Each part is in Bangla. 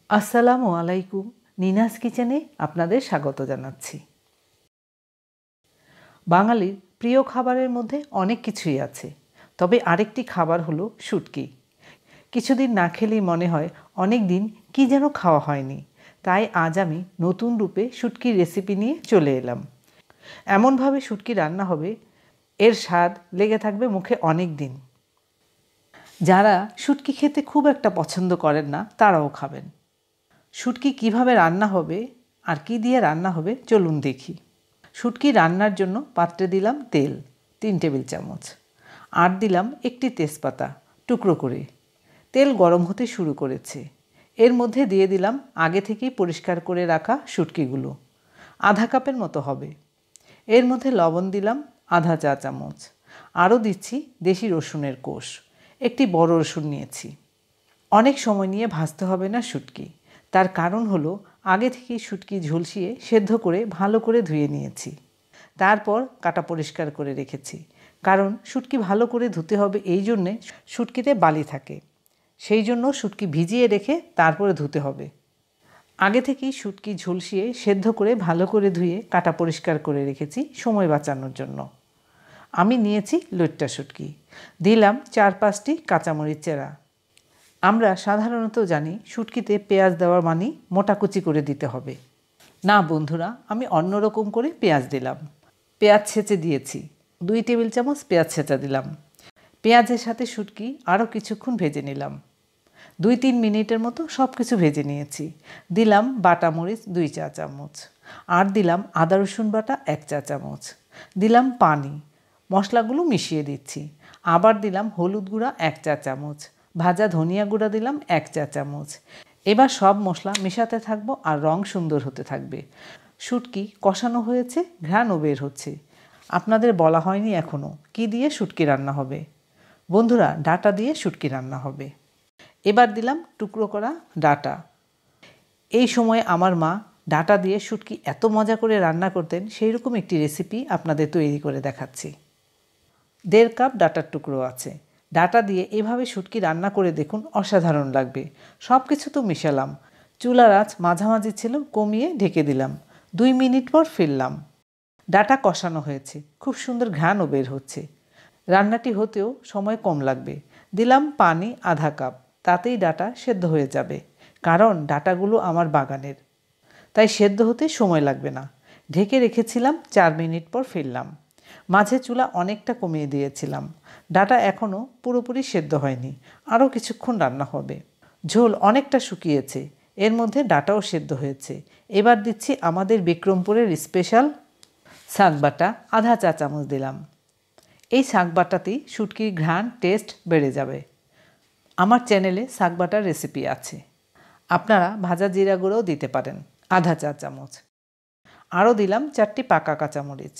আসসালামু আলাইকুম। নিনাস কিচেনে আপনাদের স্বাগত জানাচ্ছি। বাঙালির প্রিয় খাবারের মধ্যে অনেক কিছুই আছে, তবে আরেকটি খাবার হলো শুটকি। কিছুদিন না খেলেই মনে হয় অনেক দিন কি যেন খাওয়া হয়নি। তাই আজ আমি নতুন রূপে শুটকির রেসিপি নিয়ে চলে এলাম। এমনভাবে শুটকি রান্না হবে, এর স্বাদ লেগে থাকবে মুখে অনেক দিন। যারা শুটকি খেতে খুব একটা পছন্দ করেন না তারাও খাবেন। শুটকি কিভাবে রান্না হবে আর কি দিয়ে রান্না হবে চলুন দেখি। শুটকি রান্নার জন্য পাত্রে দিলাম তেল 3 টেবিল চামচ, আর দিলাম একটি তেজপাতা টুকরো করে। তেল গরম হতে শুরু করেছে। এর মধ্যে দিয়ে দিলাম আগে থেকেই পরিষ্কার করে রাখা শুটকিগুলো, আধা কাপের মতো হবে। এর মধ্যে লবণ দিলাম আধা চা চামচ। আরও দিচ্ছি দেশি রসুনের কোষ, একটি বড় রসুন নিয়েছি। অনেক সময় নিয়ে ভাজতে হবে না শুটকি, তার কারণ হলো আগে থেকেই শুটকি ঝলসিয়ে সেদ্ধ করে ভালো করে ধুয়ে নিয়েছি। তারপর কাটা পরিষ্কার করে রেখেছি, কারণ শুটকি ভালো করে ধুতে হবে, এই জন্যে শুটকিতে বালি থাকে, সেই জন্য শুটকি ভিজিয়ে রেখে তারপরে ধুতে হবে। আগে থেকেই শুটকি ঝলসিয়ে সেদ্ধ করে ভালো করে ধুয়ে কাটা পরিষ্কার করে রেখেছি সময় বাঁচানোর জন্য। আমি নিয়েছি লইট্টা শুটকি। দিলাম 4-5টি কাঁচামরিচ চেরা। আমরা সাধারণত জানি শুটকিতে পেঁয়াজ দেওয়ার মানে মোটা কুচি করে দিতে হবে। না বন্ধুরা, আমি অন্যরকম করে পেঁয়াজ দিলাম। পেঁয়াজ ছেঁচে দিয়েছি, 2 টেবিল চামচ পেঁয়াজ ছেঁচা দিলাম। পেঁয়াজের সাথে শুটকি আরও কিছুক্ষণ ভেজে নিলাম। 2-3 মিনিটের মতো সব কিছু ভেজে নিয়েছি। দিলাম বাটা মরিচ 2 চা চামচ, আর দিলাম আদা রসুন বাটা 1 চা চামচ। দিলাম পানি, মশলাগুলো মিশিয়ে দিচ্ছি। আবার দিলাম হলুদ গুঁড়া 1 চা চামচ, ভাজা ধনিয়া গুঁড়া দিলাম 1 চা চামচ। এবার সব মশলা মেশাতে থাকবো আর রং সুন্দর হতে থাকবে। শুটকি কষানো হয়েছে, ঘ্রাণও বের হচ্ছে। আপনাদের বলা হয়নি এখনও কি দিয়ে শুটকি রান্না হবে। বন্ধুরা, ডাঁটা দিয়ে শুটকি রান্না হবে। এবার দিলাম টুকরো করা ডাঁটা। এই সময়ে আমার মা ডাঁটা দিয়ে শুটকি এত মজা করে রান্না করতেন, সেই রকম একটি রেসিপি আপনাদের তৈরি করে দেখাচ্ছি। 1.5 কাপ ডাঁটার টুকরো আছে। ডাঁটা দিয়ে এভাবে শুটকি রান্না করে দেখুন, অসাধারণ লাগবে। সব কিছু তো মিশালাম। চুলার আঁচ মাঝামাঝি ছিল, কমিয়ে ঢেকে দিলাম। 2 মিনিট পর ফিরলাম। ডাঁটা কষানো হয়েছে, খুব সুন্দর ঘ্রাণও বের হচ্ছে। রান্নাটি হতেও সময় কম লাগবে। দিলাম পানি আধা কাপ, তাতেই ডাঁটা সেদ্ধ হয়ে যাবে, কারণ ডাঁটাগুলো আমার বাগানের, তাই সেদ্ধ হতে সময় লাগবে না। ঢেকে রেখেছিলাম, 4 মিনিট পর ফিরলাম। মাঝে চুলা অনেকটা কমিয়ে দিয়েছিলাম। ডাঁটা এখনও পুরোপুরি সেদ্ধ হয়নি, আরও কিছুক্ষণ রান্না হবে। ঝোল অনেকটা শুকিয়েছে, এর মধ্যে ডাঁটাও সেদ্ধ হয়েছে। এবার দিচ্ছি আমাদের বিক্রমপুরের স্পেশাল শাক বাটা আধা চা চামচ দিলাম। এই শাক বাটাতেই শুটকির ঘ্রাণ টেস্ট বেড়ে যাবে। আমার চ্যানেলে শাক বাটার রেসিপি আছে, আপনারা ভাজা জিরা গুঁড়োও দিতে পারেন আধা চা চামচ। আরও দিলাম 4টি পাকা কাঁচামরিচ।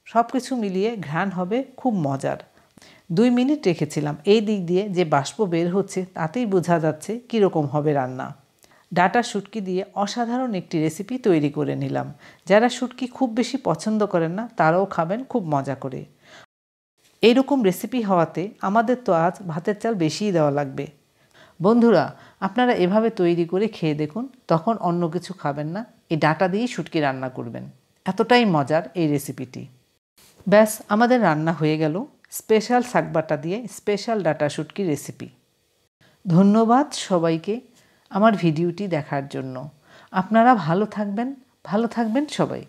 সব কিছু মিলিয়ে ঘ্রাণ হবে খুব মজার। 2 মিনিট রেখেছিলাম। এই দিক দিয়ে যে বাষ্প বের হচ্ছে তাতেই বোঝা যাচ্ছে কীরকম হবে রান্না। ডাঁটা শুটকি দিয়ে অসাধারণ একটি রেসিপি তৈরি করে নিলাম। যারা শুটকি খুব বেশি পছন্দ করেন না তারাও খাবেন খুব মজা করে। এইরকম রেসিপি হওয়াতে আমাদের তো আজ ভাতের চাল বেশিই দেওয়া লাগবে। বন্ধুরা, আপনারা এভাবে তৈরি করে খেয়ে দেখুন, তখন অন্য কিছু খাবেন না। এই ডাঁটা দিয়েই শুটকি রান্না করবেন, এতটাই মজার এই রেসিপিটি। ব্যাস, আমাদের রান্না হয়ে গেল স্পেশাল শাক বাটা দিয়ে স্পেশাল ডাঁটা শুটকি রেসিপি। ধন্যবাদ সবাইকে আমার ভিডিওটি দেখার জন্য। আপনারা ভালো থাকবেন সবাই।